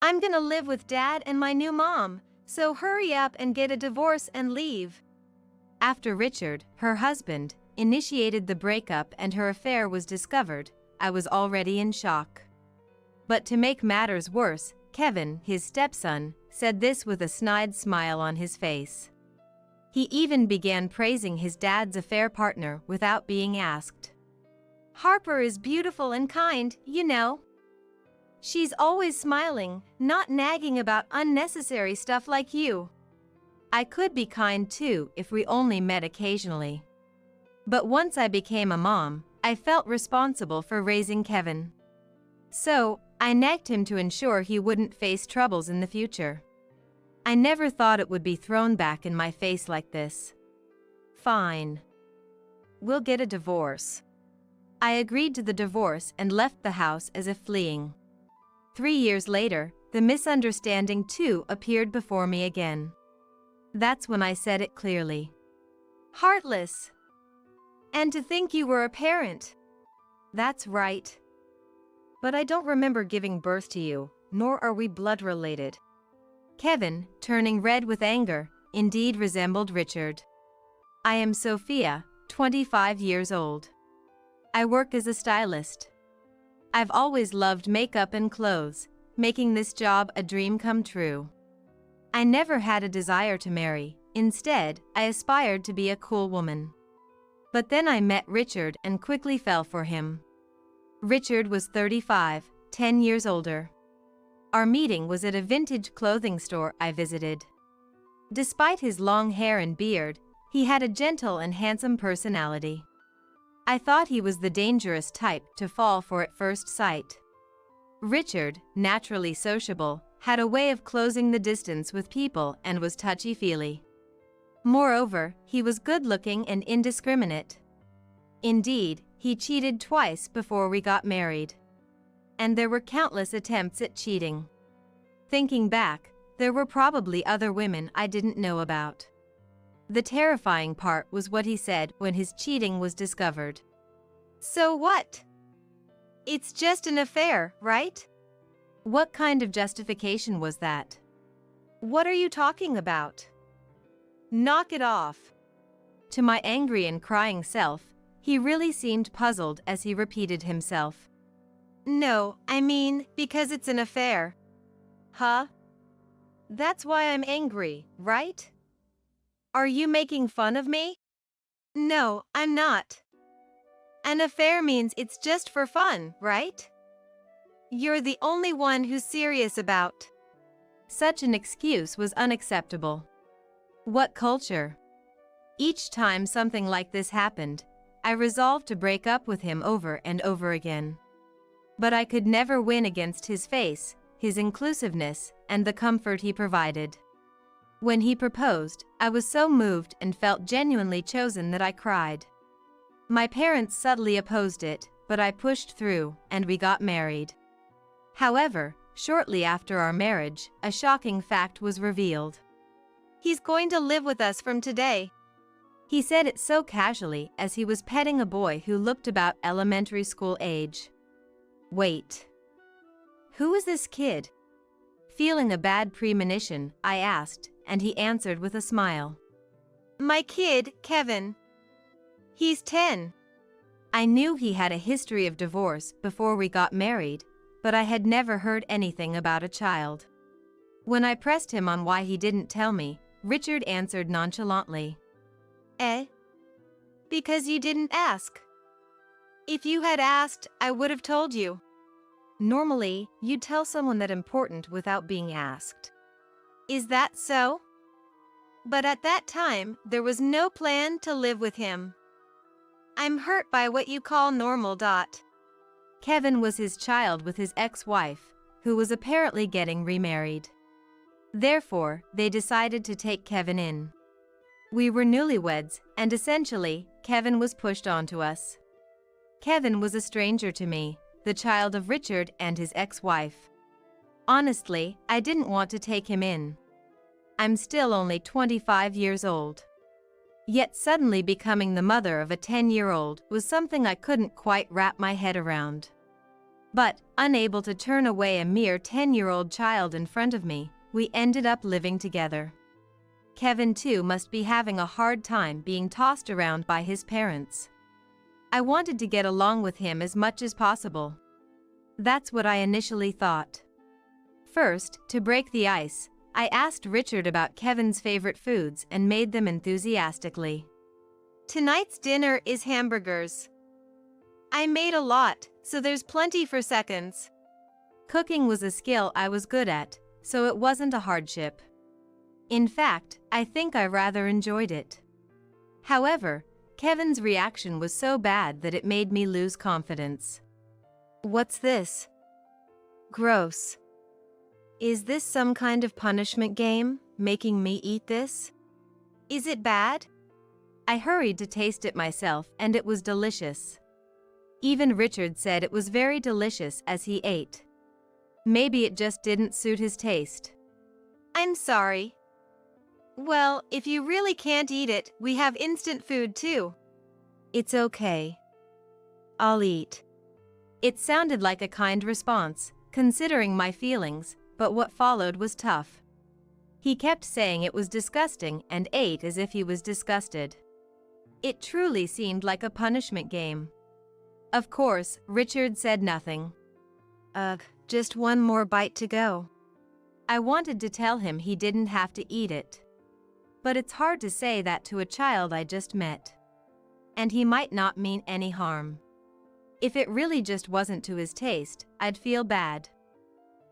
I'm gonna live with Dad and my new mom, so hurry up and get a divorce and leave. After Richard, her husband, initiated the breakup and her affair was discovered, I was already in shock. But to make matters worse, Kevin, his stepson, said this with a snide smile on his face. He even began praising his dad's affair partner without being asked. Harper is beautiful and kind, you know. She's always smiling, not nagging about unnecessary stuff like you. I could be kind too if we only met occasionally. But once I became a mom, I felt responsible for raising Kevin. So, I nagged him to ensure he wouldn't face troubles in the future. I never thought it would be thrown back in my face like this. Fine. We'll get a divorce. I agreed to the divorce and left the house as if fleeing. 3 years later, the misunderstanding too appeared before me again. That's when I said it clearly. Heartless. And to think you were a parent. That's right. But I don't remember giving birth to you, nor are we blood related. Kevin, turning red with anger, indeed resembled Richard. I am Sophia, 25 years old. I work as a stylist. I've always loved makeup and clothes, making this job a dream come true. I never had a desire to marry, instead, I aspired to be a cool woman. But then I met Richard and quickly fell for him. Richard was 35, 10 years older. Our meeting was at a vintage clothing store I visited. Despite his long hair and beard, he had a gentle and handsome personality. I thought he was the dangerous type to fall for at first sight. Richard, naturally sociable, had a way of closing the distance with people and was touchy-feely. Moreover, he was good-looking and indiscriminate. Indeed, he cheated twice before we got married. And there were countless attempts at cheating. Thinking back, there were probably other women I didn't know about. The terrifying part was what he said when his cheating was discovered. So what? It's just an affair, right? What kind of justification was that? What are you talking about? Knock it off. To my angry and crying self, he really seemed puzzled as he repeated himself. No, I mean, because it's an affair. Huh? That's why I'm angry, right? Are you making fun of me? No, I'm not. An affair means it's just for fun, right? You're the only one who's serious about. Such an excuse was unacceptable. What culture? Each time something like this happened, I resolved to break up with him over and over again. But I could never win against his face, his inclusiveness, and the comfort he provided. When he proposed, I was so moved and felt genuinely chosen that I cried. My parents subtly opposed it, but I pushed through, and we got married. However, shortly after our marriage, a shocking fact was revealed. He's going to live with us from today. He said it so casually as he was petting a boy who looked about elementary school age. Wait. Who is this kid? Feeling a bad premonition, I asked, and he answered with a smile. My kid, Kevin. He's 10. I knew he had a history of divorce before we got married, but I had never heard anything about a child. When I pressed him on why he didn't tell me, Richard answered nonchalantly. Because you didn't ask. If you had asked, I would have told you. Normally, you'd tell someone that important without being asked. Is that so? But at that time, there was no plan to live with him. I'm hurt by what you call normal. Kevin was his child with his ex-wife, who was apparently getting remarried. Therefore, they decided to take Kevin in. We were newlyweds, and essentially, Kevin was pushed onto us. Kevin was a stranger to me, the child of Richard and his ex-wife. Honestly, I didn't want to take him in. I'm still only 25 years old. Yet suddenly becoming the mother of a 10-year-old was something I couldn't quite wrap my head around. But, unable to turn away a mere 10-year-old child in front of me, we ended up living together. Kevin too must be having a hard time being tossed around by his parents. I wanted to get along with him as much as possible. That's what I initially thought. First, to break the ice, I asked Richard about Kevin's favorite foods and made them enthusiastically. Tonight's dinner is hamburgers. I made a lot, so there's plenty for seconds. Cooking was a skill I was good at, so it wasn't a hardship. In fact, I think I rather enjoyed it. However, Kevin's reaction was so bad that it made me lose confidence. What's this? Gross. Is this some kind of punishment game, making me eat this? Is it bad? I hurried to taste it myself, and it was delicious. Even Richard said it was very delicious as he ate. Maybe it just didn't suit his taste. I'm sorry. Well, if you really can't eat it, we have instant food too. It's okay. I'll eat. It sounded like a kind response, considering my feelings, but what followed was tough. He kept saying it was disgusting and ate as if he was disgusted. It truly seemed like a punishment game. Of course, Richard said nothing. Ugh, just one more bite to go. I wanted to tell him he didn't have to eat it. But it's hard to say that to a child I just met. And he might not mean any harm. If it really just wasn't to his taste, I'd feel bad.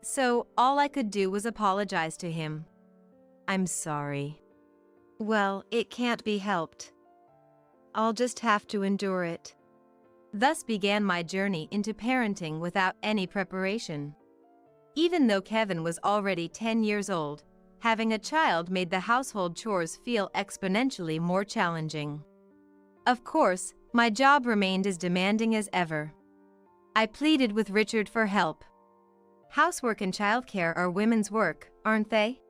So, all I could do was apologize to him. I'm sorry. Well, it can't be helped. I'll just have to endure it. Thus began my journey into parenting without any preparation. Even though Kevin was already 10 years old, having a child made the household chores feel exponentially more challenging. Of course, my job remained as demanding as ever. I pleaded with Richard for help. Housework and childcare are women's work, aren't they?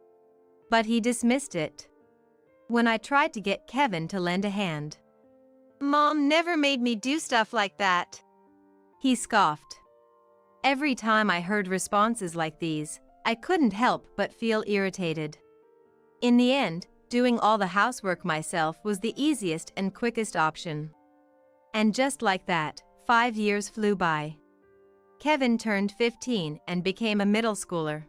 But he dismissed it. When I tried to get Kevin to lend a hand. Mom never made me do stuff like that. He scoffed. Every time I heard responses like these, I couldn't help but feel irritated. In the end, doing all the housework myself was the easiest and quickest option. And just like that, 5 years flew by. Kevin turned 15 and became a middle schooler.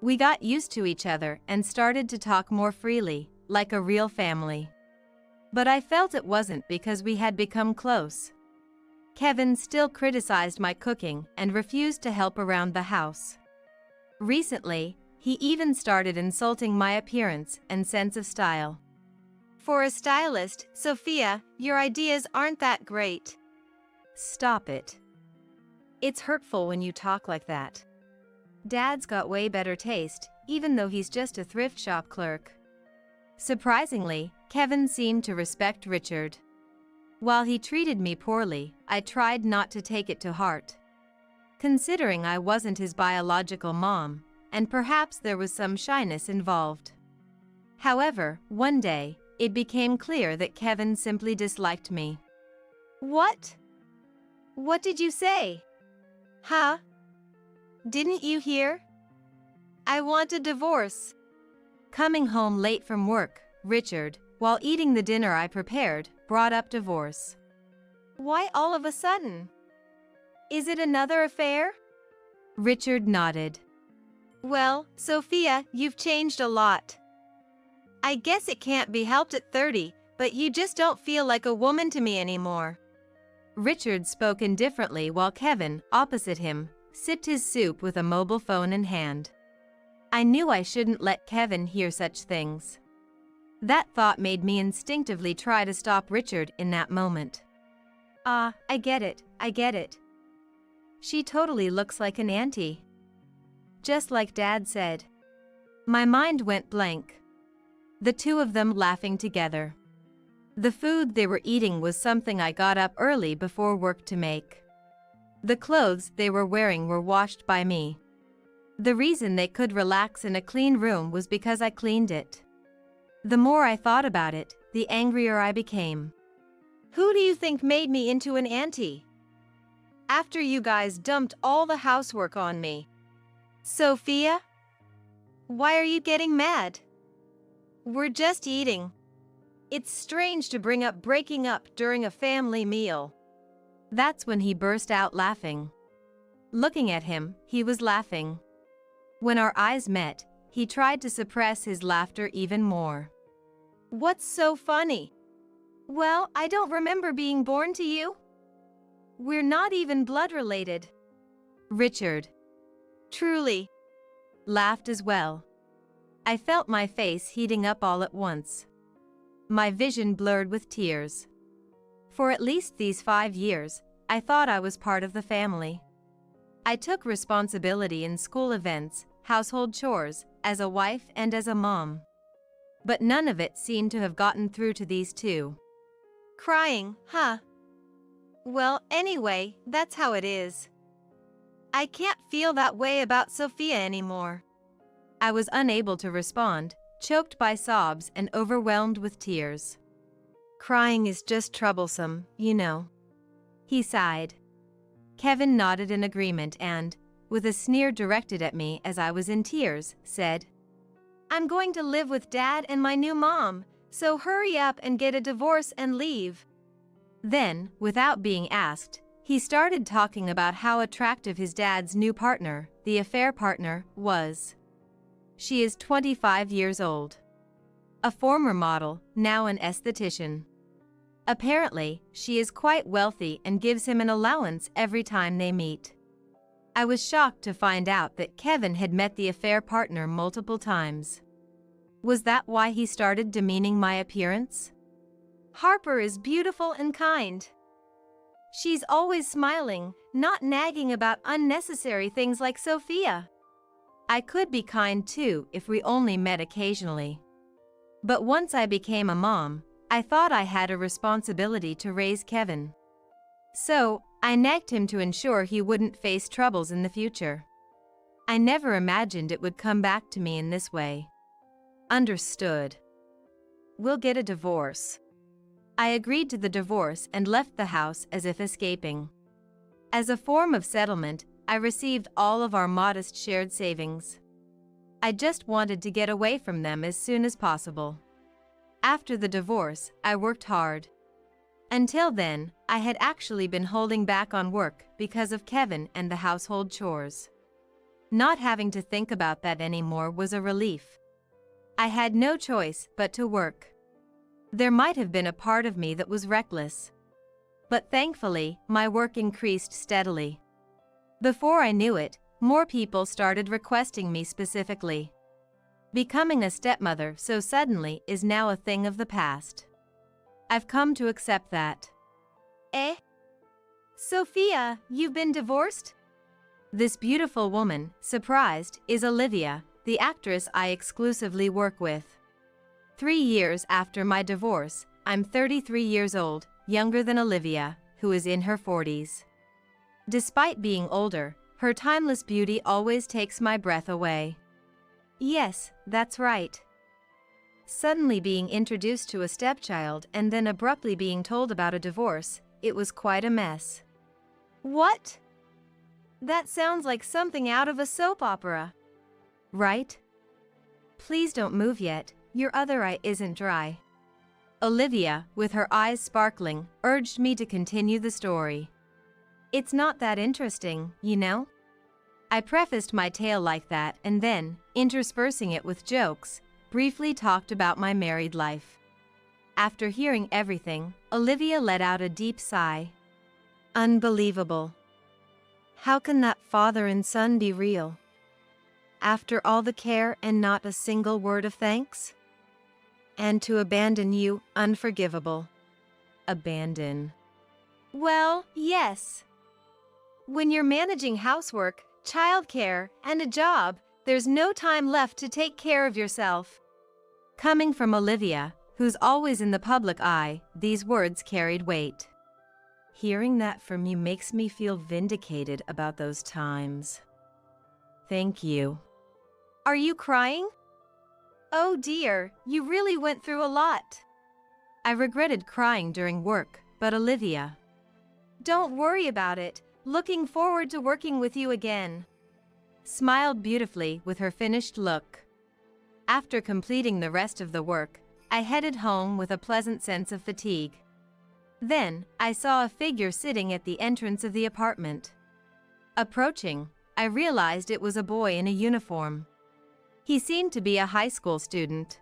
We got used to each other and started to talk more freely, like a real family. But I felt it wasn't because we had become close. Kevin still criticized my cooking and refused to help around the house. Recently, he even started insulting my appearance and sense of style. For a stylist, Sophia, your ideas aren't that great. Stop it. It's hurtful when you talk like that. Dad's got way better taste, even though he's just a thrift shop clerk. Surprisingly, Kevin seemed to respect Richard. While he treated me poorly, I tried not to take it to heart. Considering I wasn't his biological mom, and perhaps there was some shyness involved. However, one day, it became clear that Kevin simply disliked me. What? What did you say? Huh? Didn't you hear? I want a divorce. Coming home late from work, Richard, while eating the dinner I prepared, brought up divorce. Why all of a sudden? Is it another affair? Richard nodded. Well, Sophia, you've changed a lot. I guess it can't be helped at 30, but you just don't feel like a woman to me anymore. Richard spoke indifferently while Kevin, opposite him, sipped his soup with a mobile phone in hand. I knew I shouldn't let Kevin hear such things. That thought made me instinctively try to stop Richard in that moment. I get it. She totally looks like an auntie. Just like Dad said. My mind went blank. The two of them laughing together. The food they were eating was something I got up early before work to make. The clothes they were wearing were washed by me. The reason they could relax in a clean room was because I cleaned it. The more I thought about it, the angrier I became. Who do you think made me into an auntie? After you guys dumped all the housework on me. Sophia? Why are you getting mad? We're just eating. It's strange to bring up breaking up during a family meal. That's when he burst out laughing. Looking at him, he was laughing. When our eyes met, he tried to suppress his laughter even more. What's so funny? Well, I don't remember being born to you. We're not even blood related. Richard, Truly, laughed as well. I felt my face heating up all at once. My vision blurred with tears. For at least these 5 years, I thought I was part of the family. I took responsibility in school events, household chores, as a wife and as a mom. But none of it seemed to have gotten through to these two. Crying, huh? Well, anyway, that's how it is. I can't feel that way about Sophia anymore. I was unable to respond, choked by sobs and overwhelmed with tears. Crying is just troublesome, you know. He sighed. Kevin nodded in agreement and, with a sneer directed at me as I was in tears, said, I'm going to live with Dad and my new mom, so hurry up and get a divorce and leave. Then, without being asked, he started talking about how attractive his dad's new partner, the affair partner, was. She is 25 years old. A former model, now an esthetician. Apparently, she is quite wealthy and gives him an allowance every time they meet. I was shocked to find out that Kevin had met the affair partner multiple times. Was that why he started demeaning my appearance? Harper is beautiful and kind. She's always smiling, not nagging about unnecessary things like Sophia. I could be kind too if we only met occasionally. But once I became a mom, I thought I had a responsibility to raise Kevin. So, I nagged him to ensure he wouldn't face troubles in the future. I never imagined it would come back to me in this way. Understood. We'll get a divorce. I agreed to the divorce and left the house as if escaping. As a form of settlement, I received all of our modest shared savings. I just wanted to get away from them as soon as possible. After the divorce, I worked hard. Until then, I had actually been holding back on work because of Kevin and the household chores. Not having to think about that anymore was a relief. I had no choice but to work. There might have been a part of me that was reckless. But thankfully, my work increased steadily. Before I knew it, more people started requesting me specifically. Becoming a stepmother so suddenly is now a thing of the past. I've come to accept that. Eh? Sophia, you've been divorced? This beautiful woman, surprised, is Olivia, the actress I exclusively work with. 3 years after my divorce, I'm 33 years old, younger than Olivia, who is in her 40s. Despite being older, her timeless beauty always takes my breath away. Yes, that's right. Suddenly being introduced to a stepchild and then abruptly being told about a divorce, it was quite a mess. What? That sounds like something out of a soap opera. Right? Please don't move yet, your other eye isn't dry. Olivia, with her eyes sparkling, urged me to continue the story. It's not that interesting, you know? I prefaced my tale like that and then, interspersing it with jokes, briefly talked about my married life. After hearing everything, Olivia let out a deep sigh. Unbelievable. How can that father and son be real? After all the care and not a single word of thanks? And to abandon you, unforgivable. Abandon. Well, yes. When you're managing housework, childcare, and a job, there's no time left to take care of yourself. Coming from Olivia, who's always in the public eye, these words carried weight. Hearing that from you makes me feel vindicated about those times. Thank you. Are you crying? Oh dear, you really went through a lot. I regretted crying during work, but Olivia. Don't worry about it. Looking forward to working with you again. Smiled beautifully with her finished look. After completing the rest of the work, I headed home with a pleasant sense of fatigue. Then, I saw a figure sitting at the entrance of the apartment. Approaching, I realized it was a boy in a uniform. He seemed to be a high school student.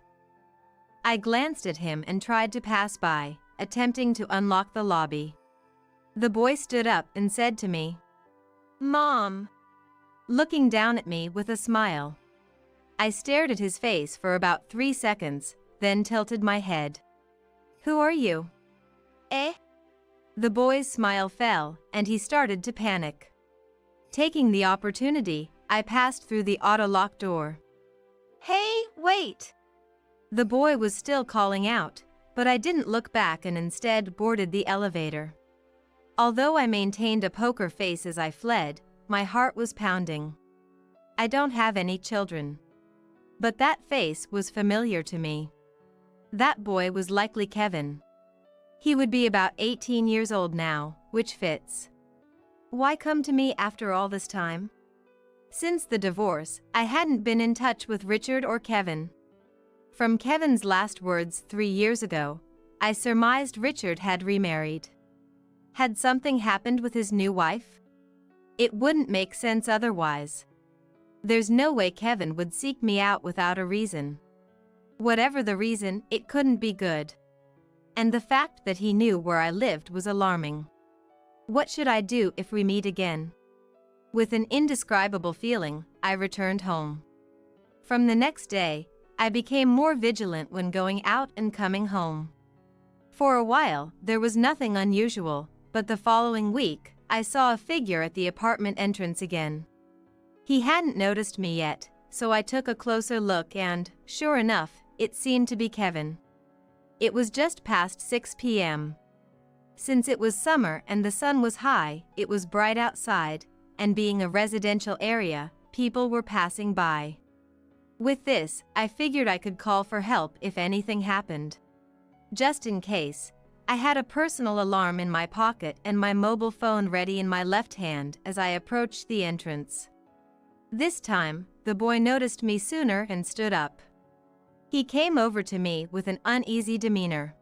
I glanced at him and tried to pass by, attempting to unlock the lobby. The boy stood up and said to me, "Mom," looking down at me with a smile. I stared at his face for about 3 seconds, then tilted my head. "Who are you?" "Eh?" The boy's smile fell, and he started to panic. Taking the opportunity, I passed through the auto-lock door. "Hey, wait!" The boy was still calling out, but I didn't look back and instead boarded the elevator. Although I maintained a poker face as I fled, my heart was pounding. I don't have any children. But that face was familiar to me. That boy was likely Kevin. He would be about 18 years old now, which fits. Why come to me after all this time? Since the divorce, I hadn't been in touch with Richard or Kevin. From Kevin's last words 3 years ago, I surmised Richard had remarried. Had something happened with his new wife? It wouldn't make sense otherwise. There's no way Kevin would seek me out without a reason. Whatever the reason, it couldn't be good. And the fact that he knew where I lived was alarming. What should I do if we meet again? With an indescribable feeling, I returned home. From the next day, I became more vigilant when going out and coming home. For a while, there was nothing unusual, but the following week, I saw a figure at the apartment entrance again. He hadn't noticed me yet, so I took a closer look and, sure enough, it seemed to be Kevin. It was just past 6 p.m. Since it was summer and the sun was high, it was bright outside, and being a residential area, people were passing by. With this, I figured I could call for help if anything happened. Just in case, I had a personal alarm in my pocket and my mobile phone ready in my left hand as I approached the entrance. This time, the boy noticed me sooner and stood up. He came over to me with an uneasy demeanor.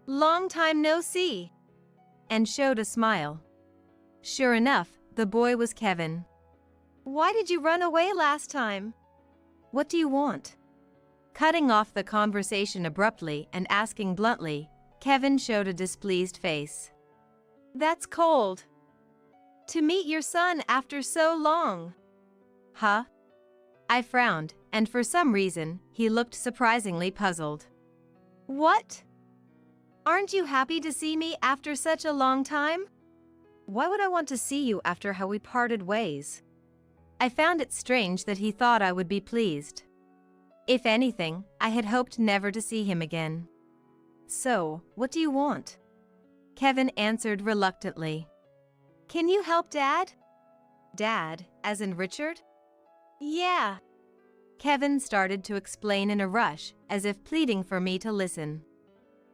"Long time no see," and showed a smile. Sure enough, the boy was Kevin. "Why did you run away last time?" "What do you want?" Cutting off the conversation abruptly and asking bluntly, Kevin showed a displeased face. "That's cold. To meet your son after so long." "Huh?" I frowned, and for some reason, he looked surprisingly puzzled. "What? Aren't you happy to see me after such a long time?" "Why would I want to see you after how we parted ways?" I found it strange that he thought I would be pleased. If anything, I had hoped never to see him again. "So, what do you want?" Kevin answered reluctantly. "Can you help Dad?" "Dad, as in Richard?" "Yeah." Kevin started to explain in a rush, as if pleading for me to listen.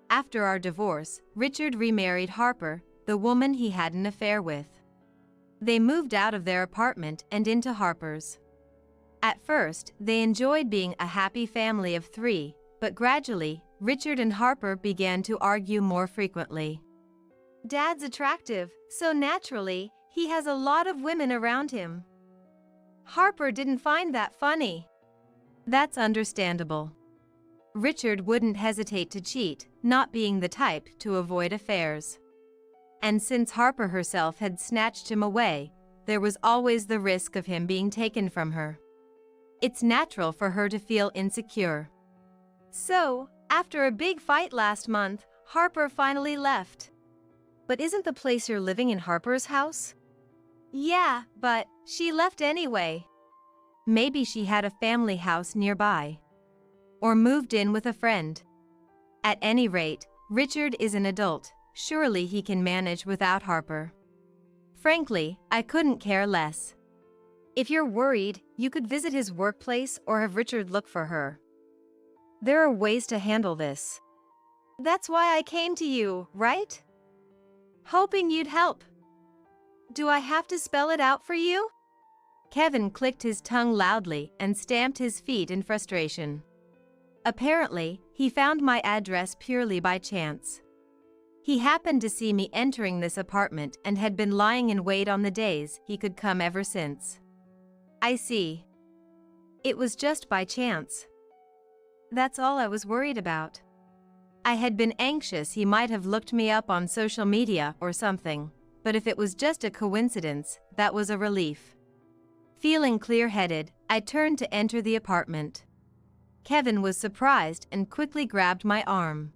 After our divorce, Richard remarried Harper, the woman he had an affair with. They moved out of their apartment and into Harper's. At first, they enjoyed being a happy family of 3, but gradually, Richard and Harper began to argue more frequently. "Dad's attractive, so naturally, he has a lot of women around him. Harper didn't find that funny." "That's understandable. Richard wouldn't hesitate to cheat, not being the type to avoid affairs. And since Harper herself had snatched him away, there was always the risk of him being taken from her. It's natural for her to feel insecure." "So, after a big fight last month, Harper finally left." "But isn't the place you're living in Harper's house?" "Yeah, but she left anyway." "Maybe she had a family house nearby. Or moved in with a friend. At any rate, Richard is an adult, surely he can manage without Harper." Frankly, I couldn't care less. "If you're worried, you could visit his workplace or have Richard look for her. There are ways to handle this." "That's why I came to you, right? Hoping you'd help." Do I have to spell it out for you? Kevin clicked his tongue loudly and stamped his feet in frustration. Apparently, he found my address purely by chance. He happened to see me entering this apartment and had been lying in wait on the days he could come ever since. I see. It was just by chance. That's all I was worried about. I had been anxious he might have looked me up on social media or something, but if it was just a coincidence, that was a relief. Feeling clear-headed, I turned to enter the apartment. Kevin was surprised and quickly grabbed my arm.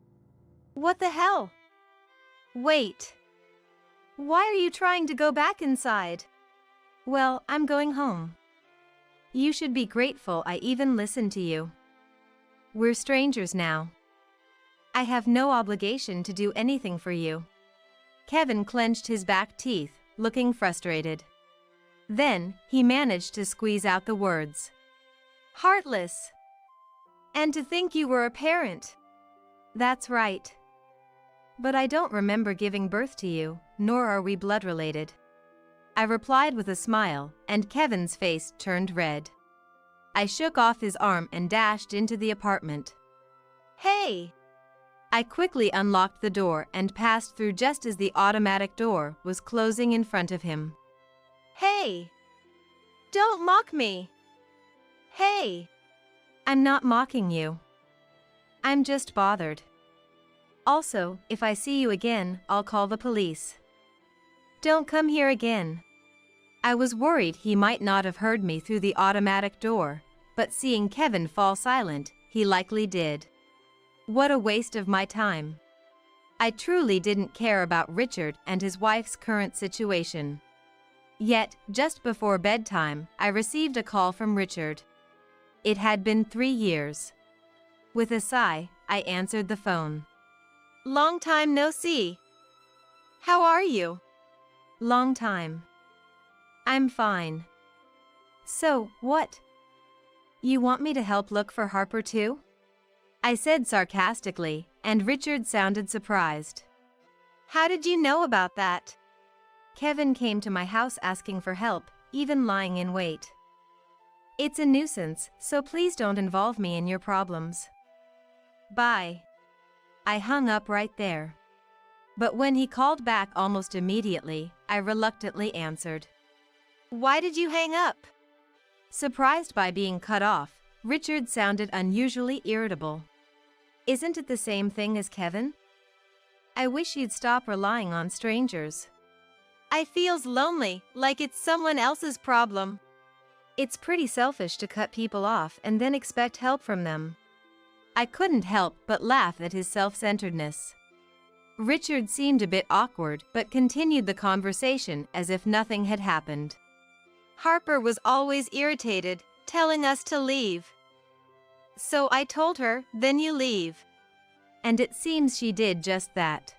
What the hell? Wait. Why are you trying to go back inside? Well, I'm going home. You should be grateful I even listened to you. We're strangers now. I have no obligation to do anything for you. Kevin clenched his back teeth, looking frustrated. Then, he managed to squeeze out the words. Heartless. And to think you were a parent. That's right. But I don't remember giving birth to you, nor are we blood related. I replied with a smile, and Kevin's face turned red. I shook off his arm and dashed into the apartment. Hey! I quickly unlocked the door and passed through just as the automatic door was closing in front of him. Hey! Don't mock me! Hey! I'm not mocking you. I'm just bothered. Also, if I see you again, I'll call the police. Don't come here again. I was worried he might not have heard me through the automatic door, but seeing Kevin fall silent, he likely did. What a waste of my time. I truly didn't care about Richard and his wife's current situation. Yet, just before bedtime, I received a call from Richard. It had been 3 years. With a sigh, I answered the phone. Long time no see. How are you? Long time. I'm fine. So, what? You want me to help look for Harper too? I said sarcastically, and Richard sounded surprised. How did you know about that? Kevin came to my house asking for help, even lying in wait. It's a nuisance, so please don't involve me in your problems. Bye. I hung up right there. But when he called back almost immediately, I reluctantly answered. Why did you hang up? Surprised by being cut off, Richard sounded unusually irritable. Isn't it the same thing as Kevin? I wish you'd stop relying on strangers. I feels lonely, like it's someone else's problem. It's pretty selfish to cut people off and then expect help from them. I couldn't help but laugh at his self-centeredness. Richard seemed a bit awkward but continued the conversation as if nothing had happened. Harper was always irritated, telling us to leave. So I told her, then you leave. And it seems she did just that.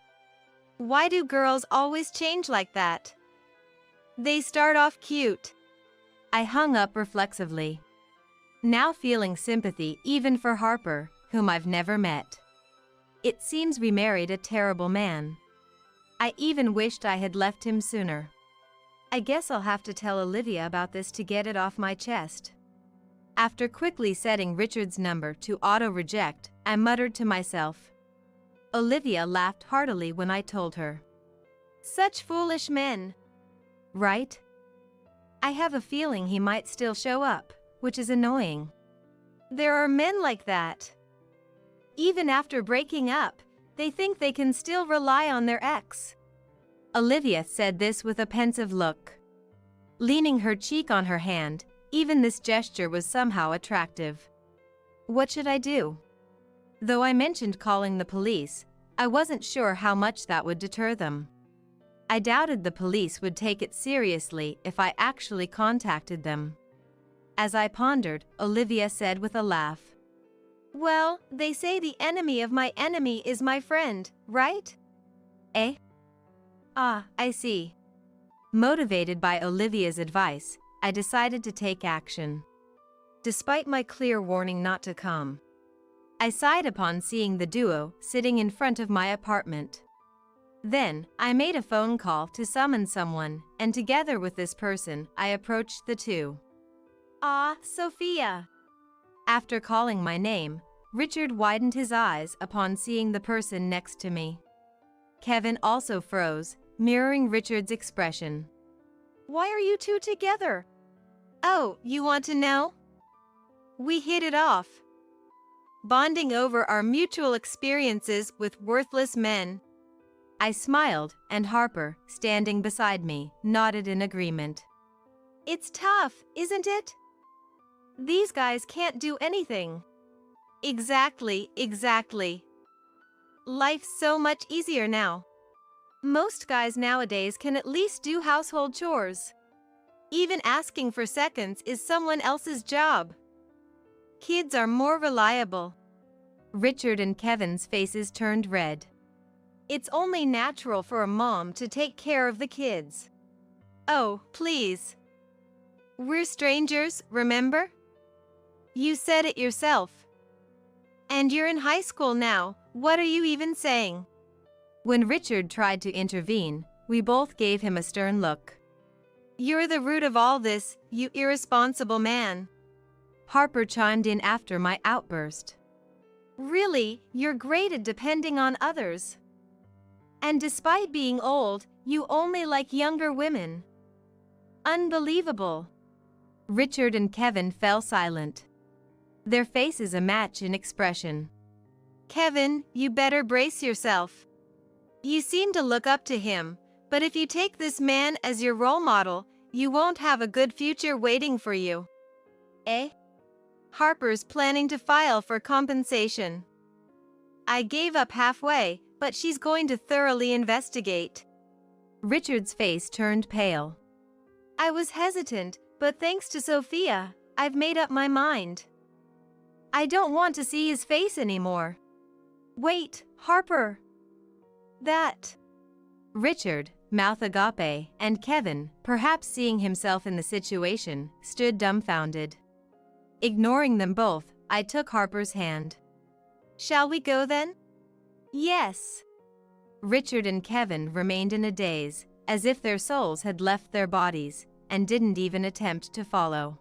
Why do girls always change like that? They start off cute. I hung up reflexively. Now feeling sympathy even for Harper, whom I've never met. It seems we married a terrible man. I even wished I had left him sooner. I guess I'll have to tell Olivia about this to get it off my chest. After quickly setting Richard's number to auto-reject, I muttered to myself. Olivia laughed heartily when I told her. Such foolish men. Right? I have a feeling he might still show up, which is annoying. There are men like that. Even after breaking up, they think they can still rely on their ex. Olivia said this with a pensive look. Leaning her cheek on her hand, even this gesture was somehow attractive. What should I do? Though I mentioned calling the police, I wasn't sure how much that would deter them. I doubted the police would take it seriously if I actually contacted them. As I pondered, Olivia said with a laugh. Well, they say the enemy of my enemy is my friend, right? Eh? Ah, I see. Motivated by Olivia's advice, I decided to take action. Despite my clear warning not to come, I sighed upon seeing the duo sitting in front of my apartment. Then, I made a phone call to summon someone, and together with this person, I approached the two. Ah, Sophia. After calling my name, Richard widened his eyes upon seeing the person next to me. Kevin also froze, mirroring Richard's expression. Why are you two together? Oh, you want to know? We hit it off. Bonding over our mutual experiences with worthless men. I smiled, and Harper, standing beside me, nodded in agreement. It's tough, isn't it? These guys can't do anything. Exactly. Life's so much easier now. Most guys nowadays can at least do household chores. Even asking for seconds is someone else's job. Kids are more reliable. Richard and Kevin's faces turned red. It's only natural for a mom to take care of the kids. Oh, please. We're strangers, remember? You said it yourself. And you're in high school now, what are you even saying? When Richard tried to intervene, we both gave him a stern look. You're the root of all this, you irresponsible man. Harper chimed in after my outburst. Really, you're great at depending on others. And despite being old, you only like younger women. Unbelievable. Richard and Kevin fell silent. Their faces a match in expression. Kevin, you better brace yourself. You seem to look up to him, but if you take this man as your role model, you won't have a good future waiting for you. Eh? Harper's planning to file for compensation. I gave up halfway, but she's going to thoroughly investigate. Richard's face turned pale. I was hesitant, but thanks to Sophia, I've made up my mind. I don't want to see his face anymore. Wait, Harper. That. Richard, mouth agape, and Kevin, perhaps seeing himself in the situation, stood dumbfounded. Ignoring them both, I took Harper's hand. Shall we go then? Yes. Richard and Kevin remained in a daze, as if their souls had left their bodies, and didn't even attempt to follow.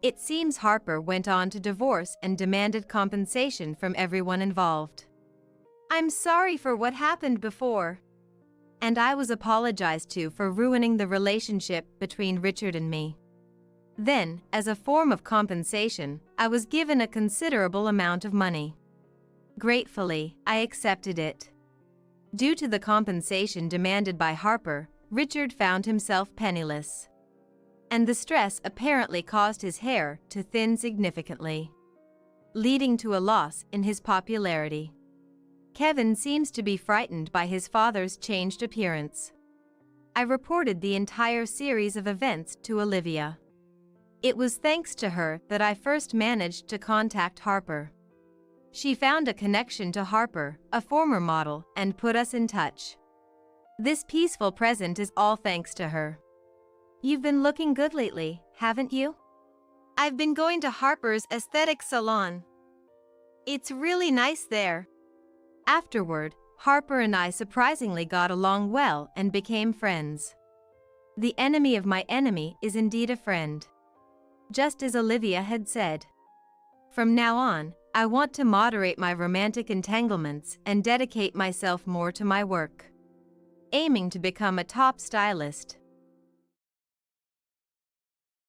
It seems Harper went on to divorce and demanded compensation from everyone involved. I'm sorry for what happened before. And I was apologized to for ruining the relationship between Richard and me. Then, as a form of compensation, I was given a considerable amount of money. Gratefully, I accepted it. Due to the compensation demanded by Harper, Richard found himself penniless. And the stress apparently caused his hair to thin significantly, leading to a loss in his popularity. Kevin seems to be frightened by his father's changed appearance. I reported the entire series of events to Olivia. It was thanks to her that I first managed to contact Harper. She found a connection to Harper, a former model, and put us in touch. This peaceful present is all thanks to her. You've been looking good lately, haven't you? I've been going to Harper's aesthetic salon. It's really nice there. Afterward, Harper and I surprisingly got along well and became friends. The enemy of my enemy is indeed a friend. Just as Olivia had said. From now on, I want to moderate my romantic entanglements and dedicate myself more to my work, aiming to become a top stylist.